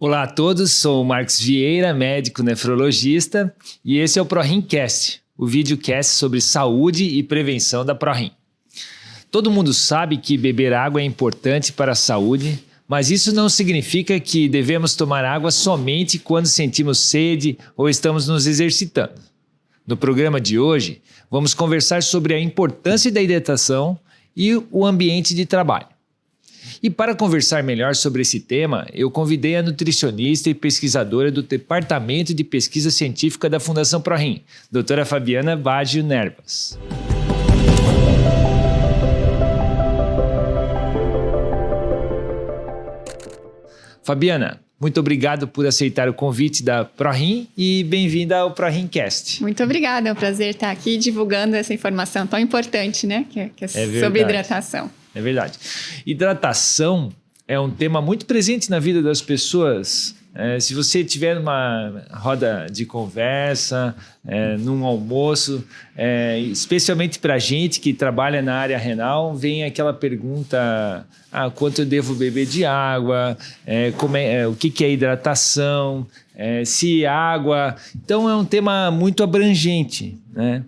Olá a todos, sou o Marcos Vieira, médico nefrologista, e esse é o ProRimcast, o videocast sobre saúde e prevenção da ProRim. Todo mundo sabe que beber água é importante para a saúde, mas isso não significa que devemos tomar água somente quando sentimos sede ou estamos nos exercitando. No programa de hoje, vamos conversar sobre a importância da hidratação e o ambiente de trabalho. E para conversar melhor sobre esse tema, eu convidei a nutricionista e pesquisadora do Departamento de Pesquisa Científica da Fundação ProRim, doutora Fabiana Baggio Nervas. Fabiana, muito obrigado por aceitar o convite da ProRim e bem-vinda ao ProRimcast. Muito obrigada, é um prazer estar aqui divulgando essa informação tão importante, né? Que é sobre hidratação. É verdade. Hidratação é um tema muito presente na vida das pessoas. Se você tiver numa roda de conversa, num almoço, especialmente para a gente que trabalha na área renal, vem aquela pergunta: quanto eu devo beber de água? O que é hidratação? Se água... Então é um tema muito abrangente, né?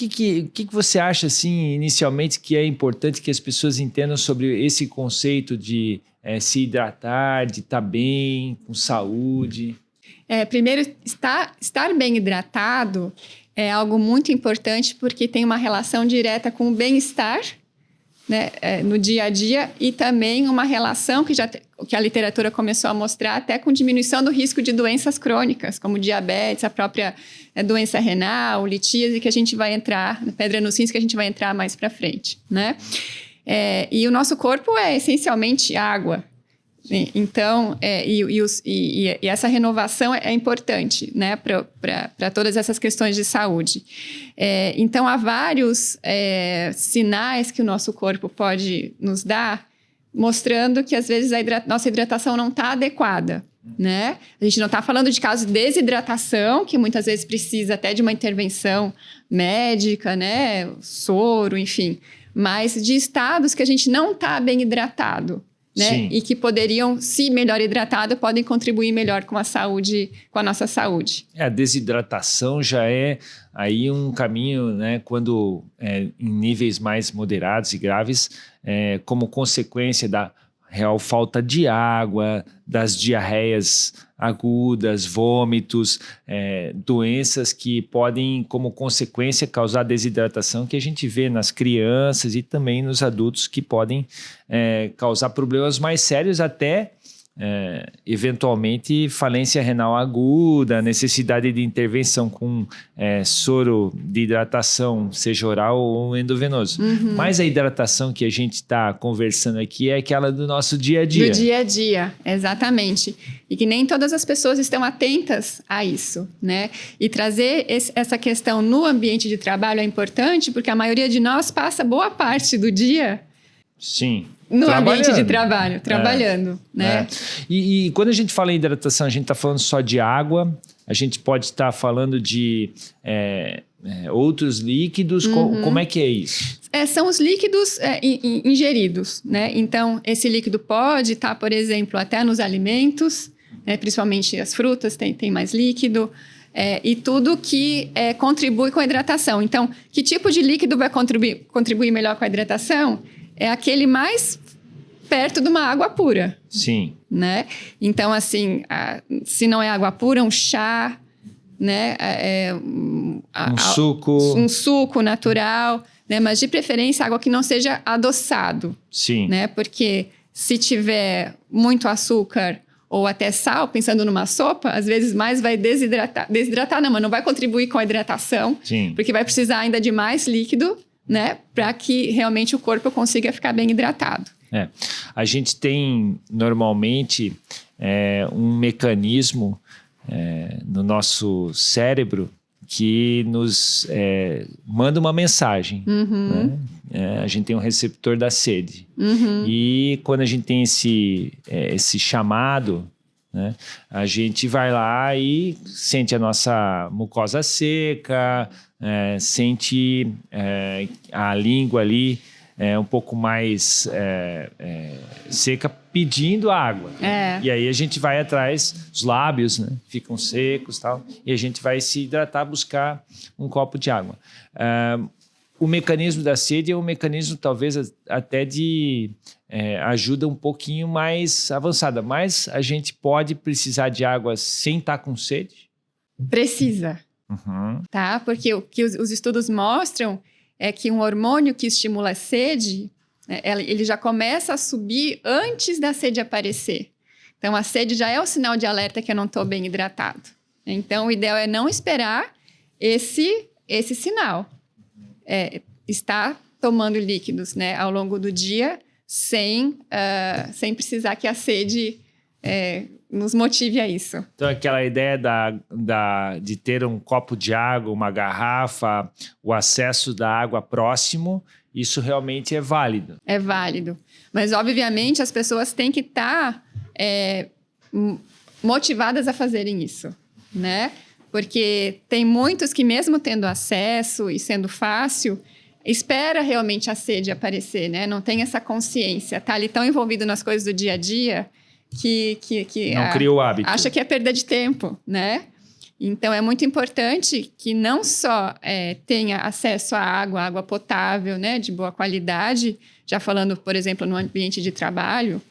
O que você acha, assim, inicialmente, que é importante que as pessoas entendam sobre esse conceito de se hidratar, de estar bem, com saúde? Primeiro, estar bem hidratado é algo muito importante porque tem uma relação direta com o bem-estar, né, no dia a dia, e também uma relação que a literatura começou a mostrar até com diminuição do risco de doenças crônicas, como diabetes, a própria doença renal, litíase, que a gente vai entrar, pedra nos rins, que a gente vai entrar mais para frente, né? E o nosso corpo é essencialmente água. Então, e essa renovação é importante, né, para todas essas questões de saúde. Então, há vários sinais que o nosso corpo pode nos dar, mostrando que, às vezes, nossa hidratação não está adequada, né? A gente não está falando de casos de desidratação, que muitas vezes precisa até de uma intervenção médica, né, soro, enfim, mas de estados que a gente não está bem hidratado, né? E que poderiam, se melhor hidratado, podem contribuir melhor com a saúde, com a nossa saúde. A desidratação já é aí um caminho, né, quando em níveis mais moderados e graves, como consequência da real falta de água, das diarreias agudas, vômitos, doenças que podem, como consequência, causar desidratação, que a gente vê nas crianças e também nos adultos, que podem causar problemas mais sérios, até eventualmente falência renal aguda, necessidade de intervenção com soro de hidratação, seja oral ou endovenoso. Uhum. Mas a hidratação que a gente está conversando aqui é aquela do nosso dia a dia. Do dia a dia, exatamente. E que nem todas as pessoas estão atentas a isso, né? E trazer essa questão no ambiente de trabalho é importante, porque a maioria de nós passa boa parte do dia... Sim. No ambiente de trabalho, trabalhando, né? E quando a gente fala em hidratação, a gente está falando só de água, a gente pode estar falando de outros líquidos, como é que é isso? São os líquidos ingeridos, né? Então, esse líquido pode estar, por exemplo, até nos alimentos, principalmente as frutas tem mais líquido, e tudo que contribui com a hidratação. Então, que tipo de líquido vai contribuir melhor com a hidratação? É aquele mais perto de uma água pura. Sim. Né? Então, assim, se não é água pura, um chá, né? Um suco natural, né? Mas de preferência água que não seja adoçado. Sim. Né? Porque se tiver muito açúcar ou até sal, pensando numa sopa, às vezes mais vai desidratar. Desidratar não, mas não vai contribuir com a hidratação. Sim. Porque vai precisar ainda de mais líquido, né, para que realmente o corpo consiga ficar bem hidratado. A gente tem normalmente um mecanismo no nosso cérebro que nos manda uma mensagem. Uhum. Né? A gente tem um receptor da sede. Uhum. E quando a gente tem esse chamado, né, a gente vai lá e sente a nossa mucosa seca, sente a língua ali um pouco mais seca pedindo água. É. E aí a gente vai atrás, os lábios, né, ficam secos e tal, e a gente vai se hidratar, buscar um copo de água. O mecanismo da sede é um mecanismo talvez até de ajuda um pouquinho mais avançada, mas a gente pode precisar de água sem estar com sede? Precisa, tá? Porque o que os estudos mostram é que um hormônio que estimula a sede, né, ele já começa a subir antes da sede aparecer. Então, a sede já é o sinal de alerta que eu não estou bem hidratado. Então, o ideal é não esperar esse sinal. Estar tomando líquidos, né, ao longo do dia sem precisar que a sede nos motive a isso. Então, aquela ideia de ter um copo de água, uma garrafa, o acesso da água próximo, isso realmente é válido. É válido. Mas, obviamente, as pessoas têm que estar motivadas a fazerem isso, né? Porque tem muitos que, mesmo tendo acesso e sendo fácil, espera realmente a sede aparecer, né? Não tem essa consciência. Tá ali tão envolvido nas coisas do dia a dia que não cria o hábito. Acha que é perda de tempo, né? Então, é muito importante que não só tenha acesso à água potável, né, de boa qualidade, já falando, por exemplo, no ambiente de trabalho,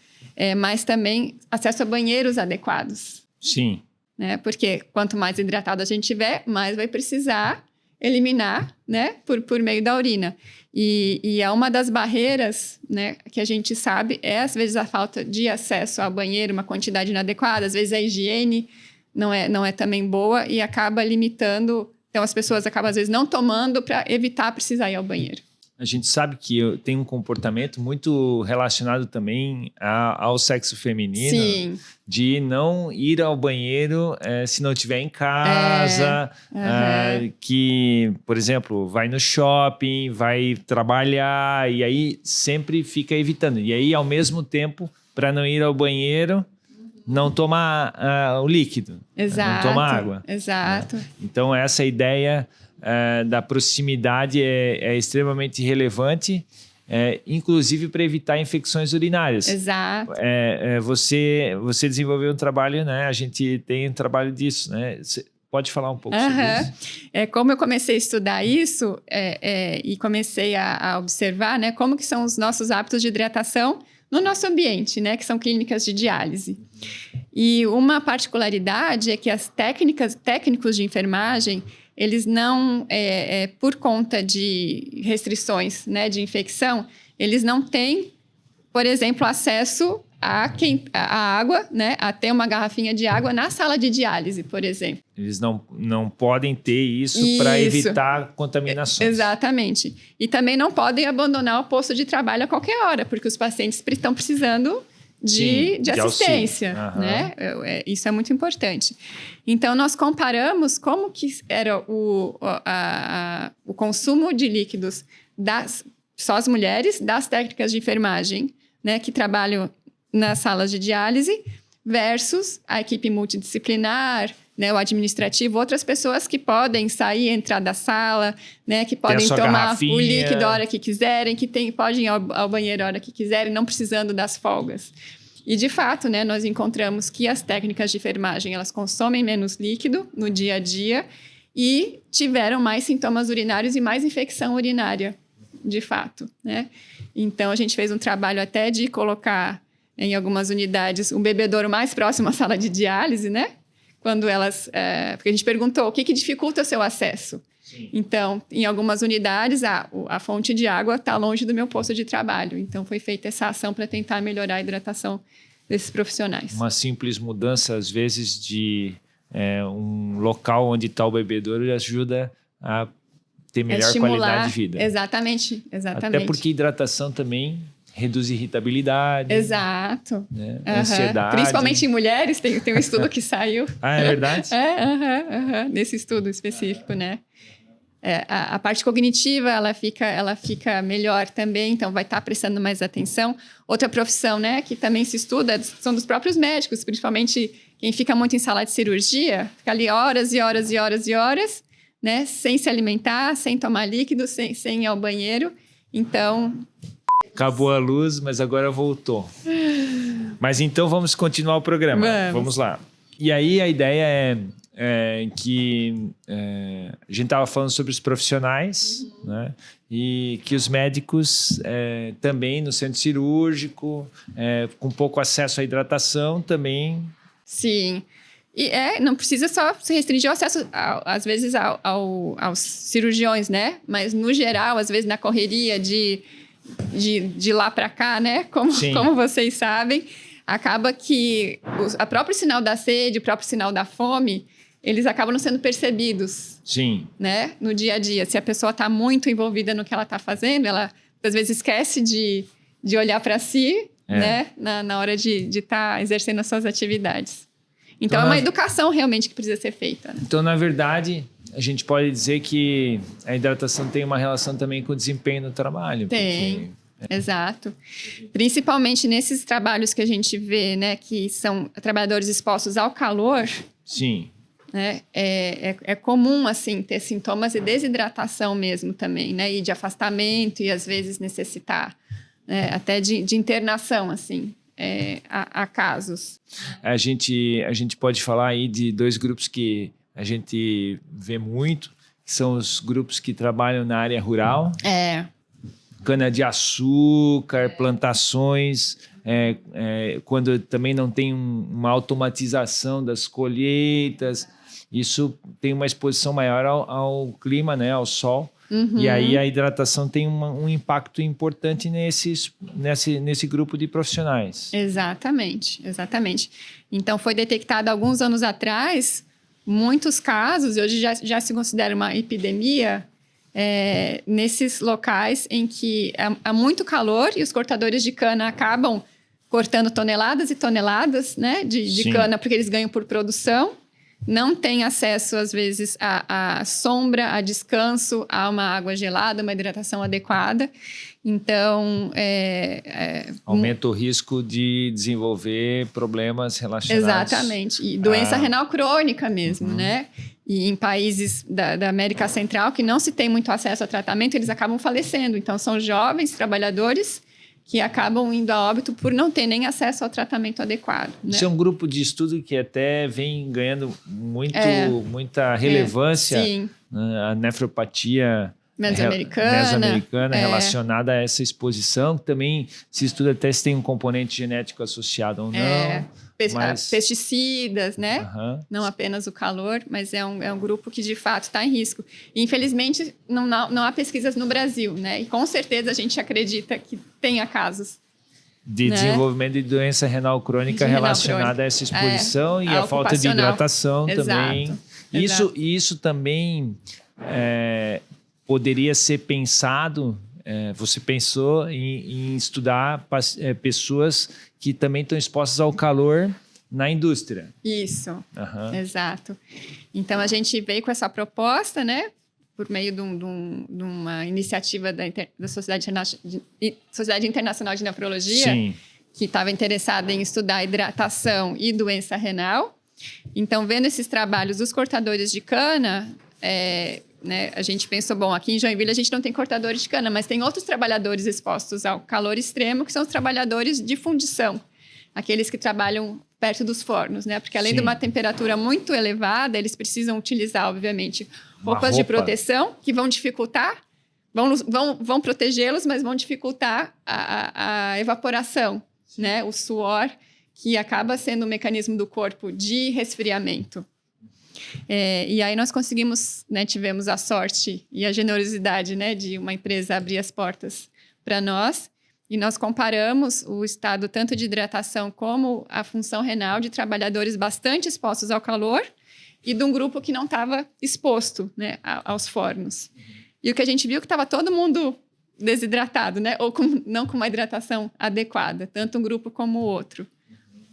mas também acesso a banheiros adequados. Sim. Né? Porque quanto mais hidratado a gente tiver, mais vai precisar eliminar, né, por meio da urina. E é uma das barreiras, né, que a gente sabe, às vezes a falta de acesso ao banheiro, uma quantidade inadequada, às vezes a higiene não é também boa e acaba limitando. Então, as pessoas acabam, às vezes, não tomando para evitar precisar ir ao banheiro. A gente sabe que tem um comportamento muito relacionado também ao sexo feminino. Sim. De não ir ao banheiro se não estiver em casa, que, por exemplo, vai no shopping, vai trabalhar e aí sempre fica evitando. E aí, ao mesmo tempo, para não ir ao banheiro, não tomar o líquido, exato, não tomar água. Exato. Então, essa ideia da proximidade é extremamente relevante, inclusive para evitar infecções urinárias. Exato. Você desenvolveu um trabalho, né? A gente tem um trabalho disso, né? Você pode falar um pouco sobre isso? Como eu comecei a estudar isso e comecei a observar, né, como que são os nossos hábitos de hidratação no nosso ambiente, né, que são clínicas de diálise. E uma particularidade é que as técnicos de enfermagem, eles não, por conta de restrições, né, de infecção, eles não têm, por exemplo, acesso a água, né, a ter uma garrafinha de água na sala de diálise, por exemplo. Eles não podem ter isso para evitar contaminações. Exatamente. E também não podem abandonar o posto de trabalho a qualquer hora, porque os pacientes estão precisando de assistência, né? Isso é muito importante. Então, nós comparamos como que era o consumo de líquidos só as mulheres das técnicas de enfermagem, né, que trabalham nas salas de diálise, versus a equipe multidisciplinar, né, o administrativo, outras pessoas que podem sair e entrar da sala, né, que podem tomar o líquido a hora que quiserem, podem ir ao banheiro a hora que quiserem, não precisando das folgas. E, de fato, né, nós encontramos que as técnicas de enfermagem, elas consomem menos líquido no dia a dia e tiveram mais sintomas urinários e mais infecção urinária, de fato, né? Então, a gente fez um trabalho até de colocar em algumas unidades um bebedouro mais próximo à sala de diálise, né? Quando elas... porque a gente perguntou o que dificulta o seu acesso. Sim. Então, em algumas unidades, a fonte de água está longe do meu posto de trabalho. Então, foi feita essa ação para tentar melhorar a hidratação desses profissionais. Uma simples mudança, às vezes, de um local onde está o bebedouro ajuda a ter melhor qualidade de vida. Exatamente. Até porque hidratação também reduz irritabilidade. Exato. Né? Ansiedade. Principalmente em mulheres, tem um estudo que saiu. É verdade? Nesse estudo específico, né? A parte cognitiva, ela fica melhor também, então vai estar prestando mais atenção. Outra profissão, né, que também se estuda, são dos próprios médicos, principalmente quem fica muito em sala de cirurgia, fica ali horas e horas e horas e horas, né, sem se alimentar, sem tomar líquido, sem ir ao banheiro. Então... Acabou a luz, mas agora voltou. Mas então vamos continuar o programa. Vamos lá. E aí a ideia é que a gente estava falando sobre os profissionais, né? E que os médicos também no centro cirúrgico, com pouco acesso à hidratação também. Sim. E não precisa só se restringir o acesso, às vezes, aos cirurgiões, né? Mas, no geral, às vezes, na correria de lá para cá, né? Como vocês sabem, acaba que o próprio sinal da sede, o próprio sinal da fome, eles acabam não sendo percebidos. Sim. Né? No dia a dia. Se a pessoa está muito envolvida no que ela está fazendo, ela, às vezes, esquece de olhar para si, né? Na hora de estar exercendo as suas atividades. Então, é uma educação realmente que precisa ser feita. Né? Então, na verdade, a gente pode dizer que a hidratação tem uma relação também com o desempenho no trabalho. Tem, exato. Principalmente nesses trabalhos que a gente vê, né, que são trabalhadores expostos ao calor. Sim. Né, é comum, assim, ter sintomas de desidratação mesmo também, né? E de afastamento e, às vezes, necessitar até de internação, assim. Há casos. A gente pode falar aí de dois grupos que a gente vê muito, que são os grupos que trabalham na área rural. Cana-de-açúcar, plantações, quando também não tem uma automatização das colheitas, isso tem uma exposição maior ao clima, né, ao sol. Uhum. E aí a hidratação tem um impacto importante nesse grupo de profissionais. Exatamente. Então, foi detectado alguns anos atrás muitos casos, e hoje já se considera uma epidemia, nesses locais em que há muito calor e os cortadores de cana acabam cortando toneladas e toneladas, né, de cana, porque eles ganham por produção. Não tem acesso, às vezes, à sombra, a descanso, a uma água gelada, uma hidratação adequada. Então, aumenta o risco de desenvolver problemas relacionados... Exatamente. E doença renal crônica mesmo, né? E em países da América Central que não se tem muito acesso a tratamento, eles acabam falecendo. Então, são jovens trabalhadores que acabam indo a óbito por não ter nem acesso ao tratamento adequado. Né? Isso é um grupo de estudo que até vem ganhando muita relevância. Sim. A nefropatia mesoamericana relacionada a essa exposição, que também se estuda até se tem um componente genético associado ou não. Pesticidas, né? Não apenas o calor, mas é um grupo que de fato está em risco. E, infelizmente, não há pesquisas no Brasil, né? E com certeza a gente acredita que tenha casos de desenvolvimento de doença renal crônica relacionada a essa exposição e a falta de hidratação também. Isso também poderia ser pensado. Você pensou em estudar pessoas que também estão expostas ao calor na indústria. Isso, exato. Então, a gente veio com essa proposta, né, por meio de uma iniciativa da Sociedade Internacional de Nefrologia, que estava interessada em estudar hidratação e doença renal. Então, vendo esses trabalhos dos cortadores de cana... né, a gente pensou, bom, aqui em Joinville a gente não tem cortadores de cana, mas tem outros trabalhadores expostos ao calor extremo, que são os trabalhadores de fundição, aqueles que trabalham perto dos fornos, né? Porque além de uma temperatura muito elevada, eles precisam utilizar, obviamente, roupas de proteção que vão dificultar, vão protegê-los, mas vão dificultar a evaporação, né? O suor, que acaba sendo um mecanismo do corpo de resfriamento. E aí nós conseguimos, né, tivemos a sorte e a generosidade, né, de uma empresa abrir as portas para nós, e nós comparamos o estado tanto de hidratação como a função renal de trabalhadores bastante expostos ao calor e de um grupo que não estava exposto, né, aos fornos. E o que a gente viu que estava todo mundo desidratado, né, ou não com uma hidratação adequada, tanto um grupo como o outro,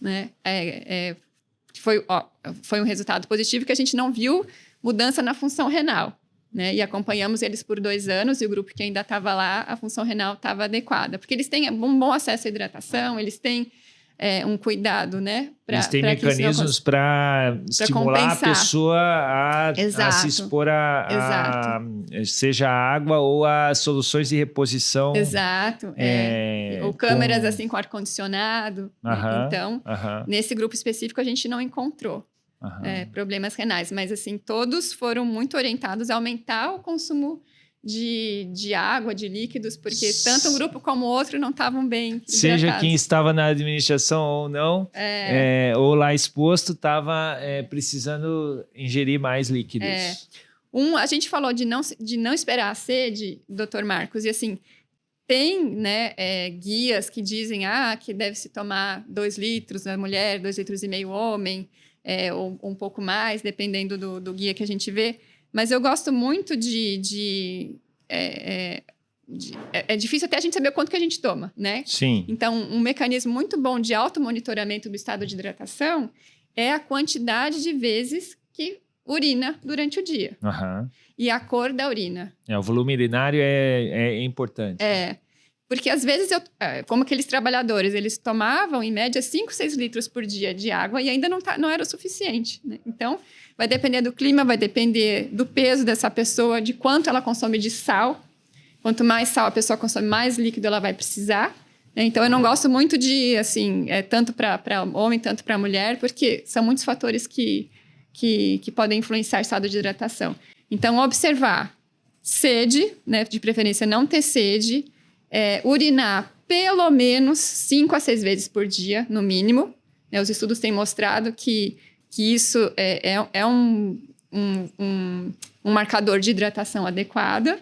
né? Foi um resultado positivo que a gente não viu mudança na função renal, né? E acompanhamos eles por 2 anos e o grupo que ainda estava lá, a função renal estava adequada. Porque eles têm um bom acesso à hidratação, eles têm um cuidado, né? Eles têm mecanismos para estimular compensar. a pessoa a se expor seja a água ou a soluções de reposição. Exato. Ou câmeras assim com ar-condicionado. Então, nesse grupo específico a gente não encontrou problemas renais. Mas assim, todos foram muito orientados a aumentar o consumo de água, de líquidos, porque tanto um grupo como o outro não estavam bem hidratados. Seja quem estava na administração ou não, ou lá exposto, estava precisando ingerir mais líquidos. A gente falou de não esperar a sede, doutor Marcos, e assim, tem guias que dizem que deve-se tomar 2 litros na mulher, 2,5 litros homem, ou um pouco mais, dependendo do guia que a gente vê. Mas eu gosto muito é difícil até a gente saber o quanto que a gente toma, né? Sim. Então, um mecanismo muito bom de automonitoramento do estado de hidratação é a quantidade de vezes que urina durante o dia. E a cor da urina. O volume urinário é importante. Porque às vezes, como aqueles trabalhadores, eles tomavam, em média, 5, 6 litros por dia de água e ainda não era o suficiente, né? Então, vai depender do clima, vai depender do peso dessa pessoa, de quanto ela consome de sal. Quanto mais sal a pessoa consome, mais líquido ela vai precisar. Então, eu não gosto muito de, assim, tanto para homem, tanto para mulher, porque são muitos fatores que podem influenciar o estado de hidratação. Então, observar sede, né, de preferência não ter sede, urinar pelo menos 5 a 6 vezes por dia, no mínimo. Os estudos têm mostrado que isso é um marcador de hidratação adequada.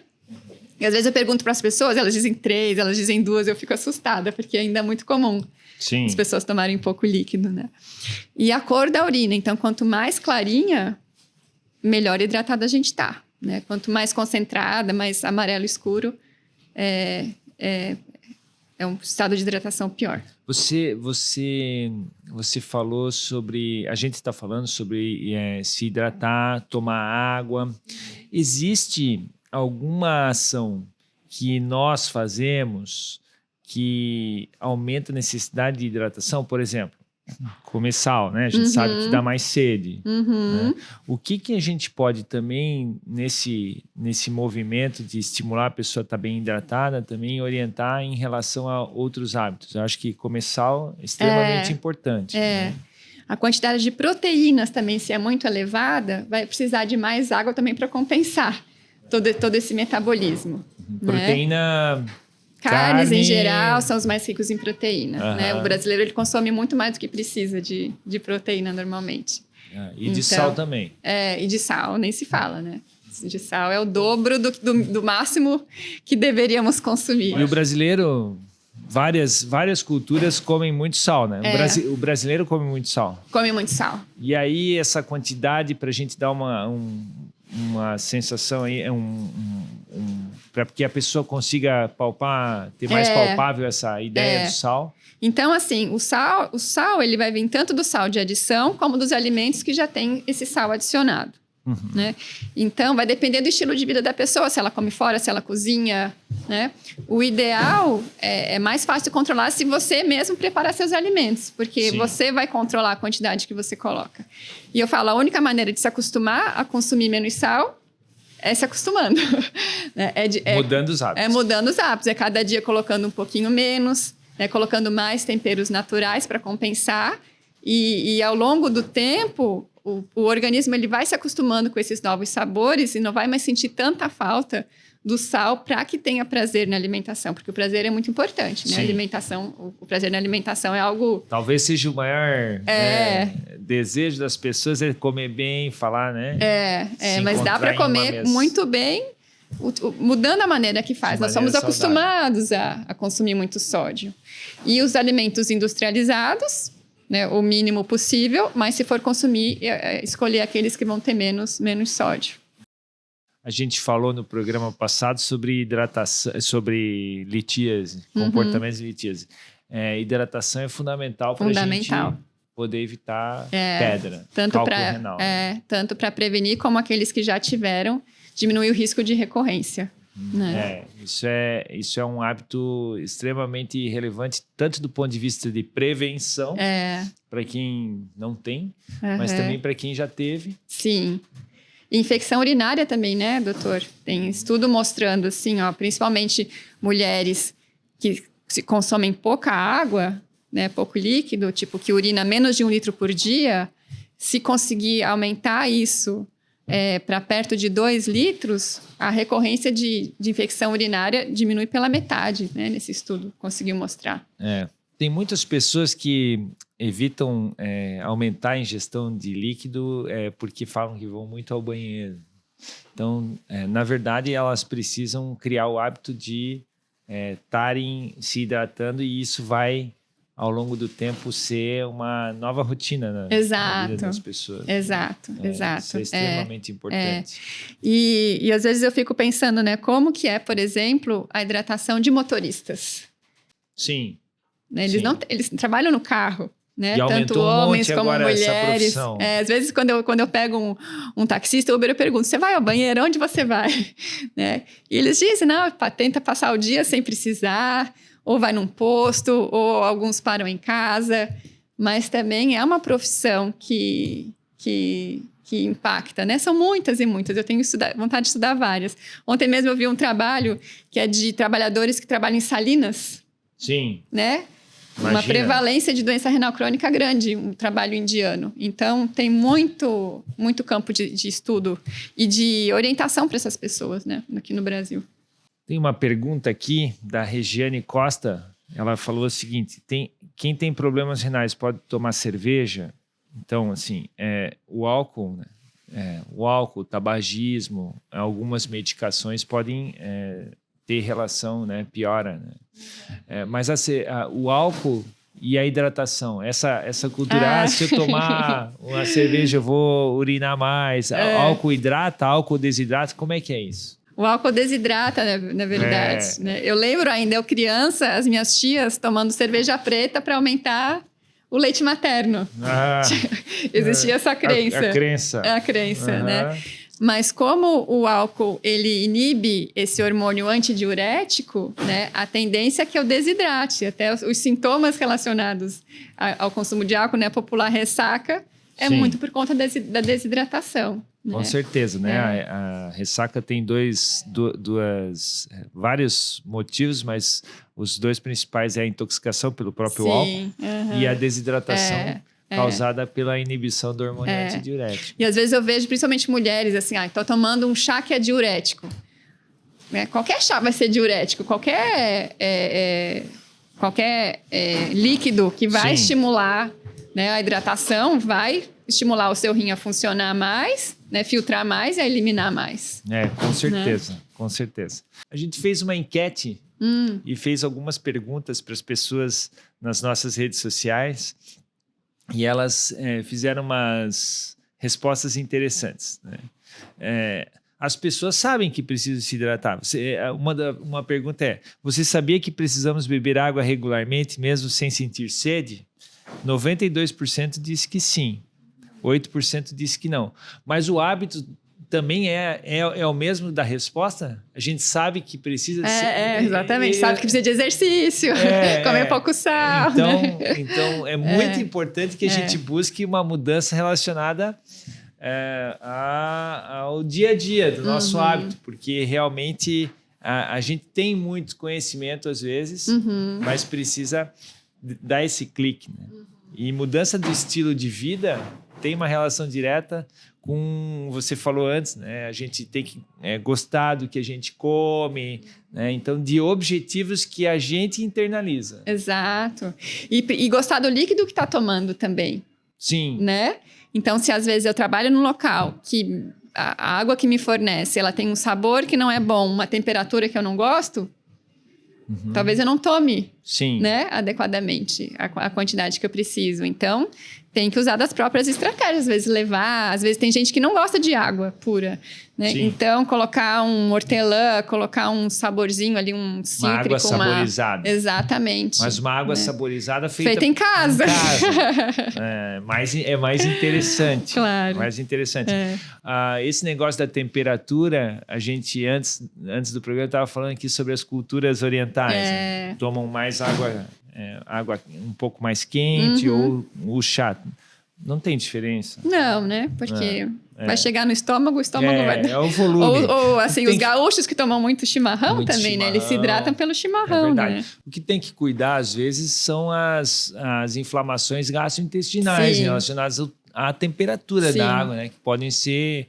E às vezes eu pergunto para as pessoas, elas dizem 3, elas dizem 2, eu fico assustada, porque ainda é muito comum as pessoas tomarem pouco líquido, né? E a cor da urina, então, quanto mais clarinha, melhor hidratada a gente está, né? Quanto mais concentrada, mais amarelo escuro, é um estado de hidratação pior. Você falou sobre... A gente está falando sobre se hidratar, tomar água. Existe alguma ação que nós fazemos que aumenta a necessidade de hidratação? Por exemplo, comer sal, né? A gente sabe que dá mais sede. Né? O que a gente pode também, nesse movimento de estimular a pessoa a estar bem hidratada, também orientar em relação a outros hábitos? Eu acho que comer sal é extremamente importante. Né? A quantidade de proteínas também, se é muito elevada, vai precisar de mais água também para compensar todo esse metabolismo. Proteína... Né? Carnes, em geral, são os mais ricos em proteína. Né? O brasileiro ele consome muito mais do que precisa de proteína normalmente. E de sal também. E de sal, nem se fala, né? De sal é o dobro do máximo que deveríamos consumir. E o brasileiro, várias culturas comem muito sal, né? O brasileiro come muito sal. Come muito sal. E aí, essa quantidade, para a gente dar uma sensação aí, para que a pessoa consiga palpar, ter mais palpável essa ideia do sal. Então, assim, o sal ele vai vir tanto do sal de adição como dos alimentos que já tem esse sal adicionado. Né? Então, vai depender do estilo de vida da pessoa, se ela come fora, se ela cozinha. Né? O ideal é mais fácil controlar se você mesmo preparar seus alimentos, porque você vai controlar a quantidade que você coloca. E eu falo, a única maneira de se acostumar a consumir menos sal é se acostumando. Mudando os hábitos. Mudando os hábitos. É cada dia colocando um pouquinho menos, né? Colocando mais temperos naturais para compensar. E ao longo do tempo, o organismo ele vai se acostumando com esses novos sabores e não vai mais sentir tanta falta do sal para que tenha prazer na alimentação, porque o prazer é muito importante, né? A alimentação, o prazer na alimentação é algo... Talvez seja o maior desejo das pessoas é comer bem, falar, né? Mas dá para comer muito bem, mudando a maneira que faz. Nós somos acostumados a consumir muito sódio. E os alimentos industrializados, né, o mínimo possível, mas se for consumir, escolher aqueles que vão ter menos sódio. A gente falou no programa passado sobre hidratação, sobre litíase, comportamentos de litíase. Hidratação é fundamental para a gente poder evitar pedra, cálculo renal. Tanto para prevenir como aqueles que já tiveram, diminuir o risco de recorrência. Né? Isso é um hábito extremamente relevante, tanto do ponto de vista de prevenção, para quem não tem, mas também para quem já teve. Sim. E infecção urinária também, né, doutor? Tem estudo mostrando, assim, ó, principalmente mulheres que consomem pouca água, né, pouco líquido, tipo que urina menos de 1 litro por dia, se conseguir aumentar isso para perto de 2 litros, a recorrência de infecção urinária diminui pela metade, né? Nesse estudo, conseguiu mostrar. Tem muitas pessoas que evitam aumentar a ingestão de líquido porque falam que vão muito ao banheiro. Então, na verdade, elas precisam criar o hábito de estarem se hidratando, e isso vai, ao longo do tempo, ser uma nova rotina na vida das pessoas. Exato. Isso é extremamente importante. E às vezes eu fico pensando, né, como que é, por exemplo, a hidratação de motoristas. Sim. Né? Eles trabalham no carro, né? E tanto homens como mulheres. Às vezes, quando eu pego um taxista, o Uber, eu pergunto: você vai ao banheiro? Onde você vai? Né? E eles dizem: não, tenta passar o dia sem precisar, ou vai num posto, ou alguns param em casa. Mas também é uma profissão que impacta, né? São muitas e muitas. Eu tenho vontade de estudar várias. Ontem mesmo eu vi um trabalho que é de trabalhadores que trabalham em salinas. Sim. Né? Imagina. Uma prevalência de doença renal crônica grande, um trabalho indiano. Então, tem muito campo de estudo e de orientação para essas pessoas, né? Aqui no Brasil. Tem uma pergunta aqui da Regiane Costa. Ela falou o seguinte: quem tem problemas renais pode tomar cerveja? Então, assim, o álcool, né? O álcool, tabagismo, algumas medicações podem ter relação, né? Piora, né? Mas o álcool e a hidratação, essa cultura, se eu tomar uma cerveja eu vou urinar mais, álcool hidrata, álcool desidrata, como é que é isso? O álcool desidrata, né, na verdade. Né? Eu lembro ainda, eu criança, as minhas tias tomando cerveja preta para aumentar o leite materno. Existia essa crença. A crença. A crença, né? Mas como o álcool, ele inibe esse hormônio antidiurético, né, a tendência é que eu desidrate. Até os sintomas relacionados ao consumo de álcool, né, a popular ressaca, muito por conta da desidratação. Com né? certeza, né? A ressaca tem vários motivos, mas os 2 principais é a intoxicação pelo próprio álcool e a desidratação causada pela inibição do hormônio antidiurético. E às vezes eu vejo, principalmente mulheres, assim, estou tomando um chá que é diurético. Né? Qualquer chá vai ser diurético, qualquer líquido que vai estimular, né, a hidratação vai estimular o seu rim a funcionar mais, né, filtrar mais e a eliminar mais. Com certeza, né? Com certeza. A gente fez uma enquete e fez algumas perguntas para as pessoas nas nossas redes sociais. E elas fizeram umas respostas interessantes. Né? As pessoas sabem que precisam se hidratar. Uma pergunta é: você sabia que precisamos beber água regularmente, mesmo sem sentir sede? 92% disse que sim. 8% disse que não. Mas o hábito também é o mesmo da resposta? A gente sabe que precisa... Exatamente. Sabe que precisa de exercício, comer pouco sal. Então, é muito importante que a gente busque uma mudança relacionada ao dia a dia do nosso hábito, porque realmente a gente tem muito conhecimento às vezes, mas precisa dar esse clique. Né? E mudança do estilo de vida tem uma relação direta com, você falou antes, né? A gente tem que gostar do que a gente come, né? Então, de objetivos que a gente internaliza. Exato. E gostar do líquido que está tomando também. Sim. Né? Então, se às vezes eu trabalho num local que a água que me fornece, ela tem um sabor que não é bom, uma temperatura que eu não gosto, talvez eu não tome, né, adequadamente a quantidade que eu preciso. Então, tem que usar das próprias estratégias, às vezes levar, às vezes tem gente que não gosta de água pura, né? Então, colocar um hortelã, colocar um saborzinho ali, um cítrico. Uma água saborizada. Exatamente. Mas uma água saborizada feita em casa. É mais interessante. Claro. Mais interessante. Esse negócio da temperatura, a gente, antes do programa, estava falando aqui sobre as culturas orientais. Né? Tomam mais água um pouco mais quente ou o chá. Não tem diferença. Não, né? Porque vai chegar no estômago, o estômago vai... É o volume. Ou assim, os gaúchos que tomam muito chimarrão também, né? Eles se hidratam pelo chimarrão, verdade. Né? O que tem que cuidar, às vezes, são as inflamações gastrointestinais relacionadas à temperatura da água, né? Que podem ser...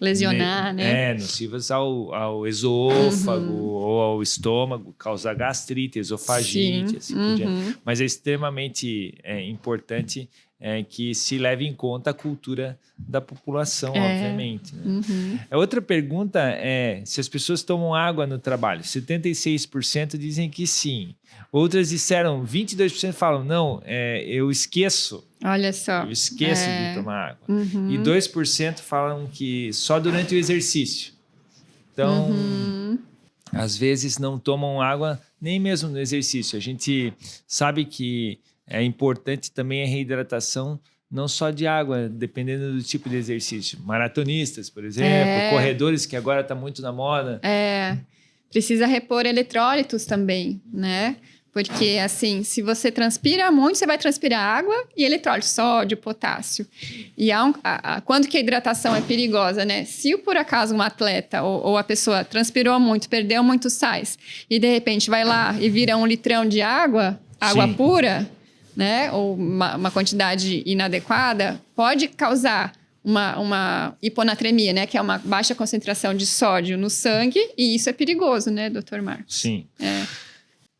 lesionar, né? Nocivas ao esôfago ou ao estômago, causar gastrite, esofagite, assim por diante. Mas é extremamente importante que se leve em conta a cultura da população, obviamente. Né? A outra pergunta é se as pessoas tomam água no trabalho. 76% dizem que sim. Outras disseram, 22% falam, não, eu esqueço. Olha só. Eu esqueço de tomar água. E 2% falam que só durante o exercício. Então, às vezes não tomam água nem mesmo no exercício. A gente sabe que é importante também a reidratação, não só de água, dependendo do tipo de exercício. Maratonistas, por exemplo, corredores, que agora está muito na moda. Precisa repor eletrólitos também, né? Porque, assim, se você transpira muito, você vai transpirar água e eletrólito, sódio, potássio. E quando que a hidratação é perigosa, né? Se, por acaso, um atleta ou a pessoa transpirou muito, perdeu muitos sais, e, de repente, vai lá e vira 1 litrão de água pura, né? Ou uma quantidade inadequada, pode causar uma hiponatremia, né? Que é uma baixa concentração de sódio no sangue, e isso é perigoso, né, doutor Marcos? Sim.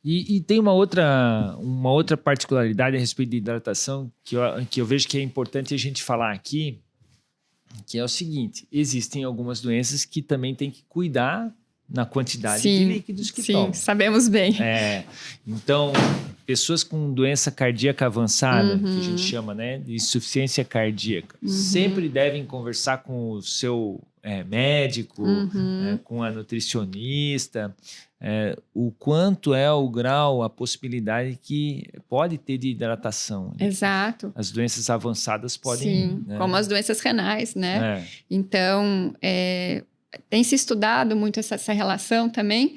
E tem uma outra particularidade a respeito de hidratação que eu vejo que é importante a gente falar aqui, que é o seguinte: existem algumas doenças que também tem que cuidar na quantidade de líquidos que tomam. Sim, sabemos bem. Então, pessoas com doença cardíaca avançada, que a gente chama, né, de insuficiência cardíaca, sempre devem conversar com o seu médico, com a nutricionista, o quanto é o grau, a possibilidade que pode ter de hidratação. Exato. As doenças avançadas podem... Sim, como as doenças renais, né? Então, tem se estudado muito essa relação também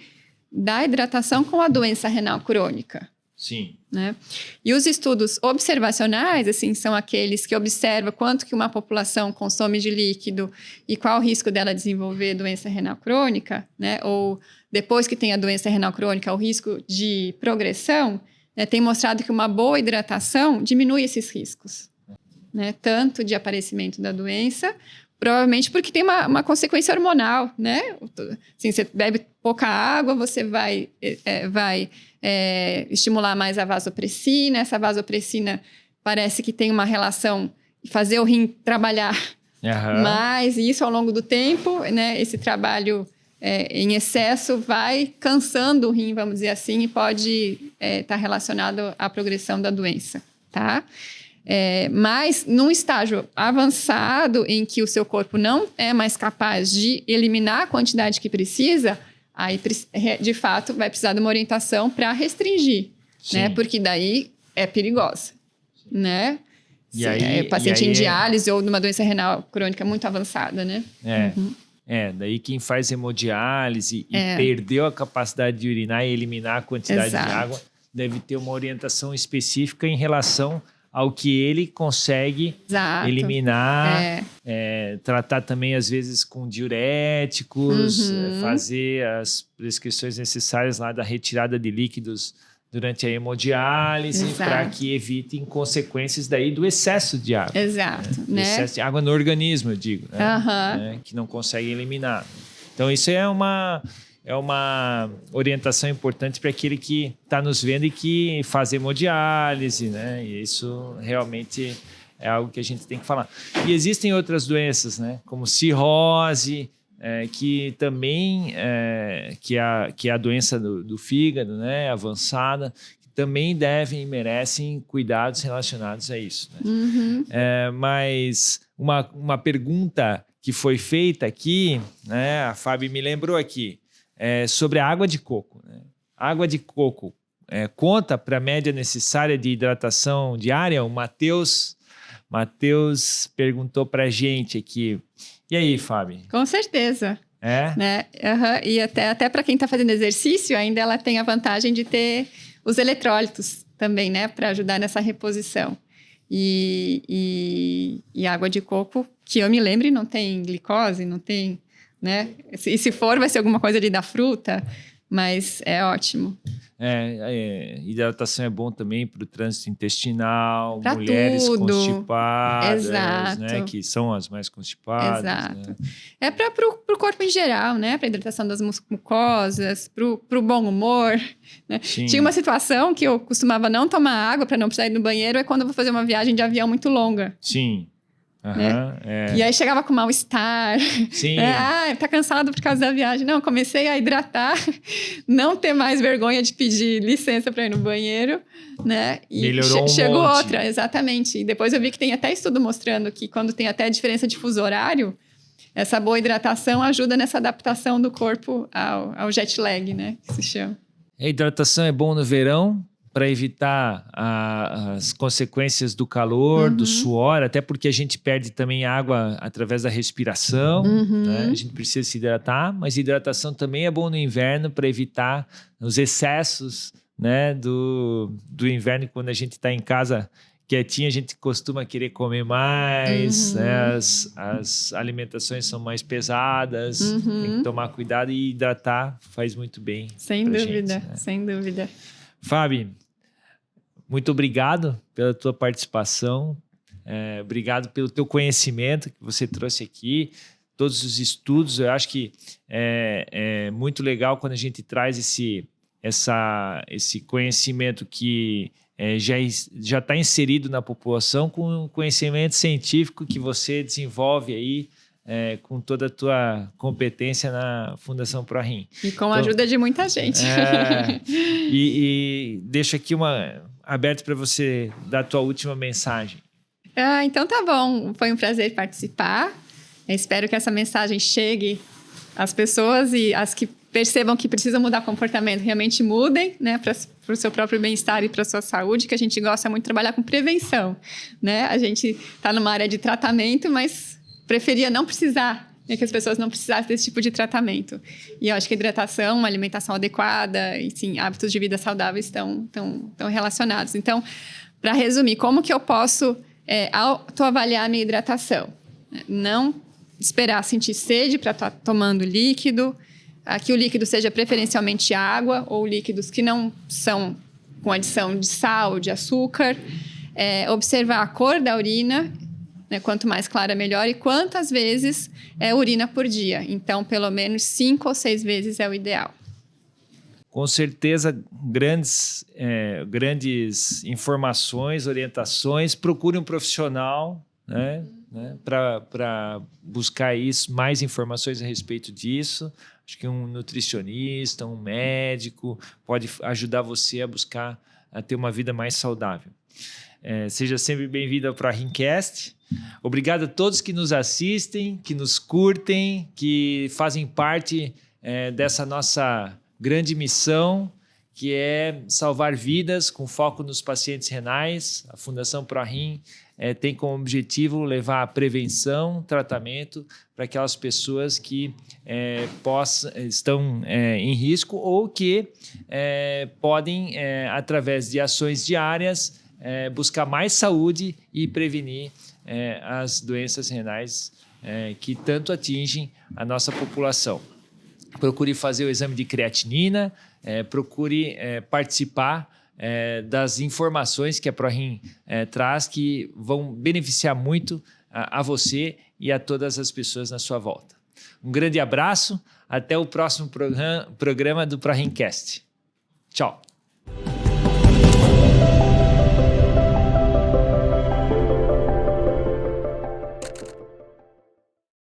da hidratação com a doença renal crônica. Sim. Né? E os estudos observacionais, assim, são aqueles que observam quanto que uma população consome de líquido e qual o risco dela desenvolver doença renal crônica, né? Ou depois que tem a doença renal crônica, o risco de progressão, né? Tem mostrado que uma boa hidratação diminui esses riscos, né? Tanto de aparecimento da doença, provavelmente porque tem uma consequência hormonal, né? Assim, você bebe pouca água, você vai estimular mais a vasopressina. Essa vasopressina parece que tem uma relação de fazer o rim trabalhar mais, e isso ao longo do tempo, né? Esse trabalho em excesso vai cansando o rim, vamos dizer assim, e pode estar relacionado à progressão da doença, tá? Mas num estágio avançado em que o seu corpo não é mais capaz de eliminar a quantidade que precisa, aí de fato vai precisar de uma orientação para restringir, né? Porque daí é perigosa, né? E aí, paciente em diálise ou numa doença renal crônica muito avançada, né? Daí quem faz hemodiálise e perdeu a capacidade de urinar e eliminar a quantidade de água deve ter uma orientação específica em relação ao que ele consegue eliminar, tratar também às vezes com diuréticos, fazer as prescrições necessárias lá da retirada de líquidos durante a hemodiálise, para que evitem consequências daí do excesso de água. Né? Excesso de água no organismo, eu digo, né? Que não consegue eliminar. Então isso é uma orientação importante para aquele que está nos vendo e que faz hemodiálise, né? E isso realmente é algo que a gente tem que falar. E existem outras doenças, né? Como cirrose, que também que é a doença do fígado, né? Avançada, que também devem e merecem cuidados relacionados a isso. Né? Uhum. Mas uma pergunta que foi feita aqui, né, a Fábio me lembrou aqui, sobre a água de coco. Né? Água de coco conta para a média necessária de hidratação diária? O Matheus perguntou para a gente aqui. E aí, Fábio? Com certeza. Né? Uhum. E até para quem está fazendo exercício, ainda ela tem a vantagem de ter os eletrólitos também, né? Para ajudar nessa reposição. E água de coco, que eu me lembre, não tem glicose, não tem, né? E se for, vai ser alguma coisa ali da fruta, mas é ótimo. Hidratação é bom também para o trânsito intestinal, pra mulheres tudo. constipadas, Exato. né, que são as mais constipadas. Exato. Né? É para o corpo em geral, né? Para hidratação das mucosas, para o bom humor. Né? Tinha uma situação que eu costumava não tomar água para não precisar ir no banheiro, é quando eu vou fazer uma viagem de avião muito longa. Sim. Né? E aí chegava com mal-estar. Sim. Tá cansado por causa da viagem. Não, comecei a hidratar, não ter mais vergonha de pedir licença para ir no banheiro, né? E melhorou chegou monte. outra, exatamente. E depois eu vi que tem até estudo mostrando que quando tem até diferença de fuso horário, essa boa hidratação ajuda nessa adaptação do corpo ao jet lag, né? Que se chama. A hidratação é bom no verão, para evitar as consequências do calor, do suor, até porque a gente perde também água através da respiração, né? A gente precisa se hidratar, mas hidratação também é bom no inverno para evitar os excessos, né, do inverno. Quando a gente está em casa quietinho, a gente costuma querer comer mais, né? As alimentações são mais pesadas, tem que tomar cuidado, e hidratar faz muito bem. Sem dúvida, né? Sem dúvida. Fábio, muito obrigado pela tua participação, obrigado pelo teu conhecimento que você trouxe aqui, todos os estudos. Eu acho que é muito legal quando a gente traz esse conhecimento que já está inserido na população, com o conhecimento científico que você desenvolve aí, com toda a tua competência na Fundação ProRim. E com a ajuda de muita gente. E deixo aqui aberto para você dar a tua última mensagem. Então tá bom, foi um prazer participar. Eu espero que essa mensagem chegue às pessoas, e as que percebam que precisam mudar comportamento realmente mudem, né, para o seu próprio bem-estar e para a sua saúde, que a gente gosta muito de trabalhar com prevenção, né? A gente está numa área de tratamento, mas preferia não precisar, né, que as pessoas não precisassem desse tipo de tratamento. E eu acho que a hidratação, uma alimentação adequada e, sim, hábitos de vida saudáveis estão relacionados. Então, para resumir, como que eu posso autoavaliar a minha hidratação? Não esperar sentir sede para estar tomando líquido, que o líquido seja preferencialmente água ou líquidos que não são com adição de sal, de açúcar. Observar a cor da urina, né, quanto mais clara, melhor, e quantas vezes urina por dia. Então, pelo menos 5 ou 6 vezes é o ideal. Com certeza, grandes informações, orientações. Procure um profissional, né, para buscar mais informações a respeito disso. Acho que um nutricionista, um médico pode ajudar você a ter uma vida mais saudável. Seja sempre bem-vindo ao ProRimcast. Obrigado a todos que nos assistem, que nos curtem, que fazem parte dessa nossa grande missão, que é salvar vidas com foco nos pacientes renais. A Fundação ProRim tem como objetivo levar a prevenção, tratamento para aquelas pessoas que estão em risco ou que podem, através de ações diárias, buscar mais saúde e prevenir as doenças renais que tanto atingem a nossa população. Procure fazer o exame de creatinina, procure participar das informações que a ProRim traz, que vão beneficiar muito a você e a todas as pessoas na sua volta. Um grande abraço, até o próximo programa do ProRimcast. Tchau!